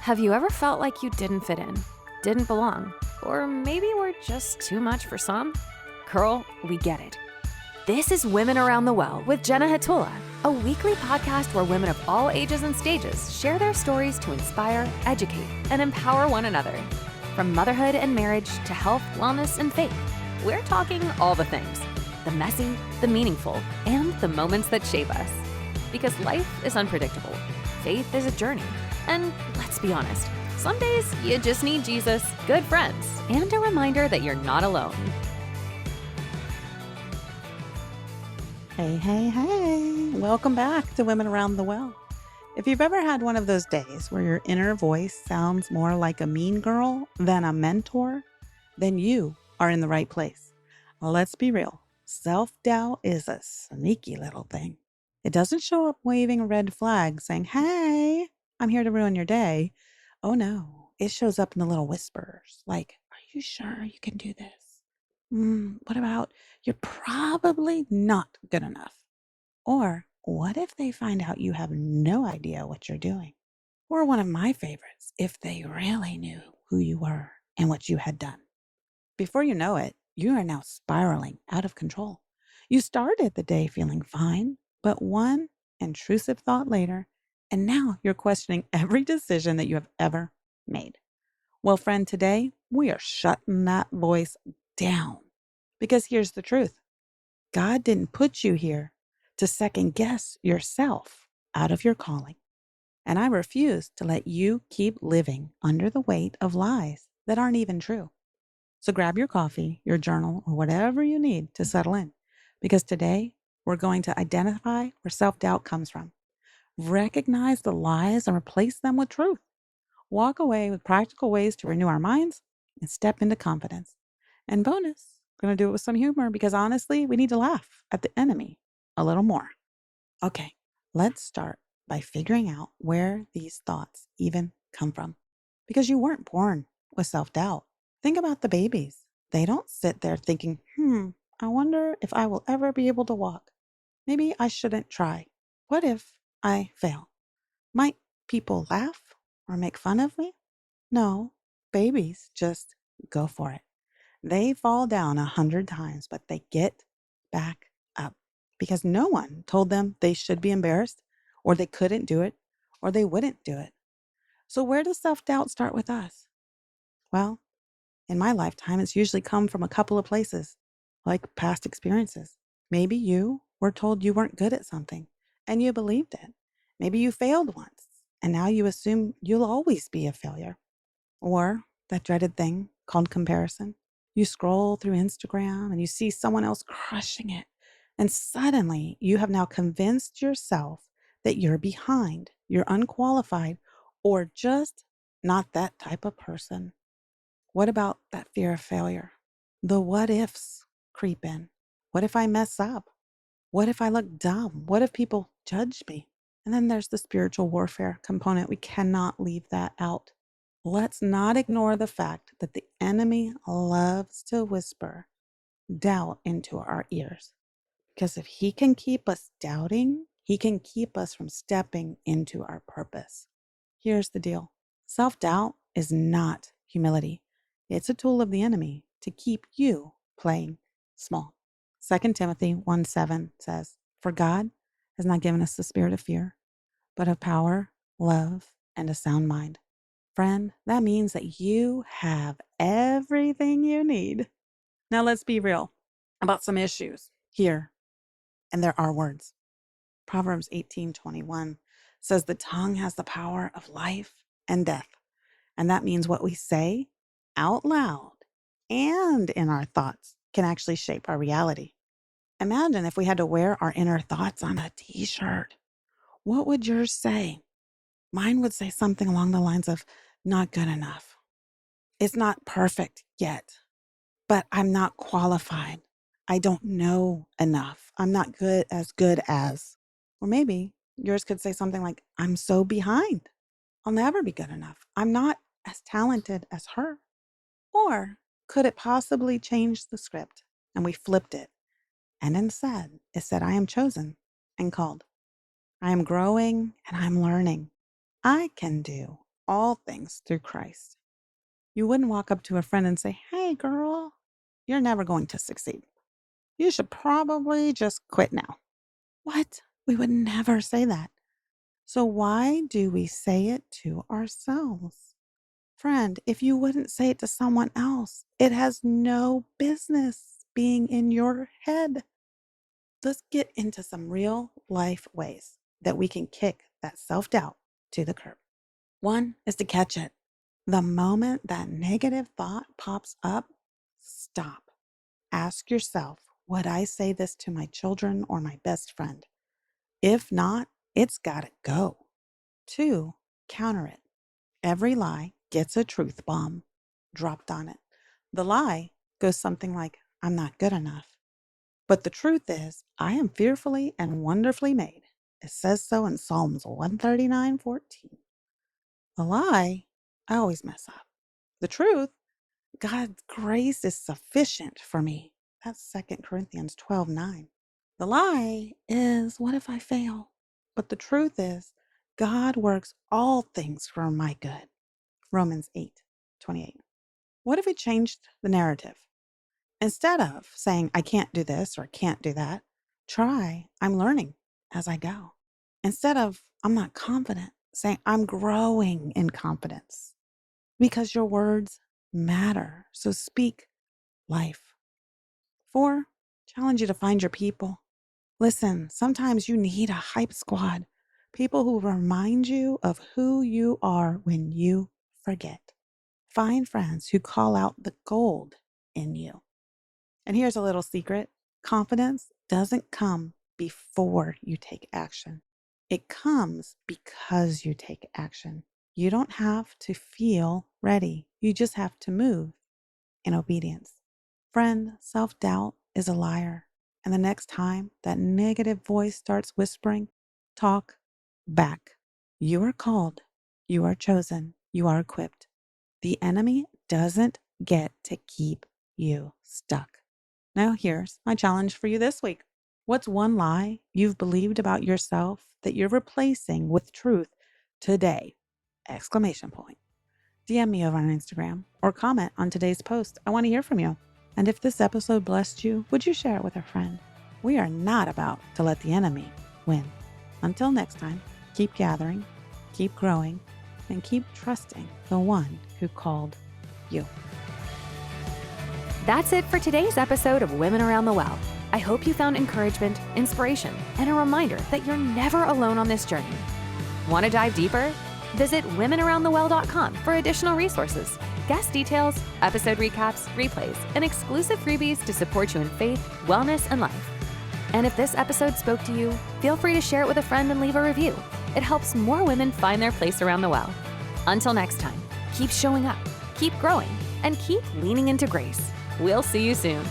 Have you ever felt like you didn't fit in, didn't belong, or maybe were just too much for some? Girl, we get it. This is Women Around the Well with Jenna Hatula, a weekly podcast where women of all ages and stages share their stories to inspire, educate, and empower one another. From motherhood and marriage to health, wellness, and faith, we're talking all the things: the messy, the meaningful, and the moments that shape us. Because life is unpredictable, faith is a journey, and let's be honest, some days you just need Jesus, good friends, and a reminder that you're not alone. Hey. Welcome back to Women Around the Well. If you've ever had one of those days where your inner voice sounds more like a mean girl than a mentor, then you are in the right place. Let's be real. Self-doubt is a sneaky little thing. It doesn't show up waving a red flag saying, "Hey, I'm here to ruin your day." Oh no, it shows up in the little whispers like, "Are you sure you can do this? What about you're probably not good enough?" Or what if they find out you have no idea what you're doing? Or one of my favorites, if they really knew who you were and what you had done. Before you know it, you are now spiraling out of control. You started the day feeling fine, but one intrusive thought later, and now you're questioning every decision that you have ever made. Well, friend, today we are shutting that voice down. Because here's the truth: God didn't put you here to second guess yourself out of your calling. And I refuse to let you keep living under the weight of lies that aren't even true. So grab your coffee, your journal, or whatever you need to settle in. Because today we're going to identify where self-doubt comes from, recognize the lies and replace them with truth, walk away with practical ways to renew our minds, and step into confidence. And bonus, going to do it with some humor because honestly, we need to laugh at the enemy a little more. Okay, let's start by figuring out where these thoughts even come from. Because you weren't born with self-doubt. Think about the babies. They don't sit there thinking, I wonder if I will ever be able to walk. Maybe I shouldn't try. What if I fail? Might people laugh or make fun of me? No, babies just go for it. They fall down 100 times, but they get back up because no one told them they should be embarrassed or they couldn't do it or they wouldn't do it. So where does self-doubt start with us? Well, in my lifetime, it's usually come from a couple of places, like past experiences. Maybe you were told you weren't good at something and you believed it. Maybe you failed once and now you assume you'll always be a failure. Or that dreaded thing called comparison. You scroll through Instagram and you see someone else crushing it. And suddenly you have now convinced yourself that you're behind, you're unqualified, or just not that type of person. What about that fear of failure? The what ifs creep in. What if I mess up? What if I look dumb? What if people judge me? And then there's the spiritual warfare component. We cannot leave that out. Let's not ignore the fact that the enemy loves to whisper doubt into our ears. Because if he can keep us doubting, he can keep us from stepping into our purpose. Here's the deal: self-doubt is not humility. It's a tool of the enemy to keep you playing small. 2 Timothy 1:7 says, "For God has not given us the spirit of fear, but of power, love, and a sound mind." Friend, that means that you have everything you need. Now let's be real about some issues here. And there are words. Proverbs 18:21 says the tongue has the power of life and death. And that means what we say out loud and in our thoughts can actually shape our reality. Imagine if we had to wear our inner thoughts on a t-shirt. What would yours say? Mine would say something along the lines of, not good enough. It's not perfect yet, but I'm not qualified. I don't know enough. I'm not good as. Or maybe yours could say something like, I'm so behind. I'll never be good enough. I'm not as talented as her. Or could it possibly change the script and we flipped it? And instead, it said, I am chosen and called. I am growing and I'm learning. I can do all things through Christ. You wouldn't walk up to a friend and say, "Hey, girl, you're never going to succeed. You should probably just quit now." What? We would never say that. So why do we say it to ourselves? Friend, if you wouldn't say it to someone else, it has no business being in your head. Let's get into some real life ways that we can kick that self-doubt to the curb. One is to catch it. The moment that negative thought pops up, stop. Ask yourself, would I say this to my children or my best friend? If not, it's got to go. Two, counter it. Every lie gets a truth bomb dropped on it. The lie goes something like, I'm not good enough. But the truth is, I am fearfully and wonderfully made. It says so in Psalms 139:14. The lie, I always mess up. The truth, God's grace is sufficient for me. That's 2 Corinthians 12:9. The lie is, what if I fail? But the truth is, God works all things for my good. Romans 8:28. What if we changed the narrative? Instead of saying, I can't do this or can't do that, try, I'm learning as I go. Instead of, I'm not confident, say, I'm growing in confidence. Because your words matter. So speak life. 4, challenge you to find your people. Listen, sometimes you need a hype squad. People who remind you of who you are when you forget. Find friends who call out the gold in you. And here's a little secret. Confidence doesn't come before you take action. It comes because you take action. You don't have to feel ready. You just have to move in obedience. Friend, self-doubt is a liar. And the next time that negative voice starts whispering, talk back. You are called. You are chosen. You are equipped. The enemy doesn't get to keep you stuck. Now here's my challenge for you this week. What's one lie you've believed about yourself that you're replacing with truth today? Exclamation point. DM me over on Instagram or comment on today's post. I want to hear from you. And if this episode blessed you, would you share it with a friend? We are not about to let the enemy win. Until next time, keep gathering, keep growing, and keep trusting the one who called you. That's it for today's episode of Women Around the Well. I hope you found encouragement, inspiration, and a reminder that you're never alone on this journey. Want to dive deeper? Visit womenaroundthewell.com for additional resources, guest details, episode recaps, replays, and exclusive freebies to support you in faith, wellness, and life. And if this episode spoke to you, feel free to share it with a friend and leave a review. It helps more women find their place around the well. Until next time, keep showing up, keep growing, and keep leaning into grace. We'll see you soon.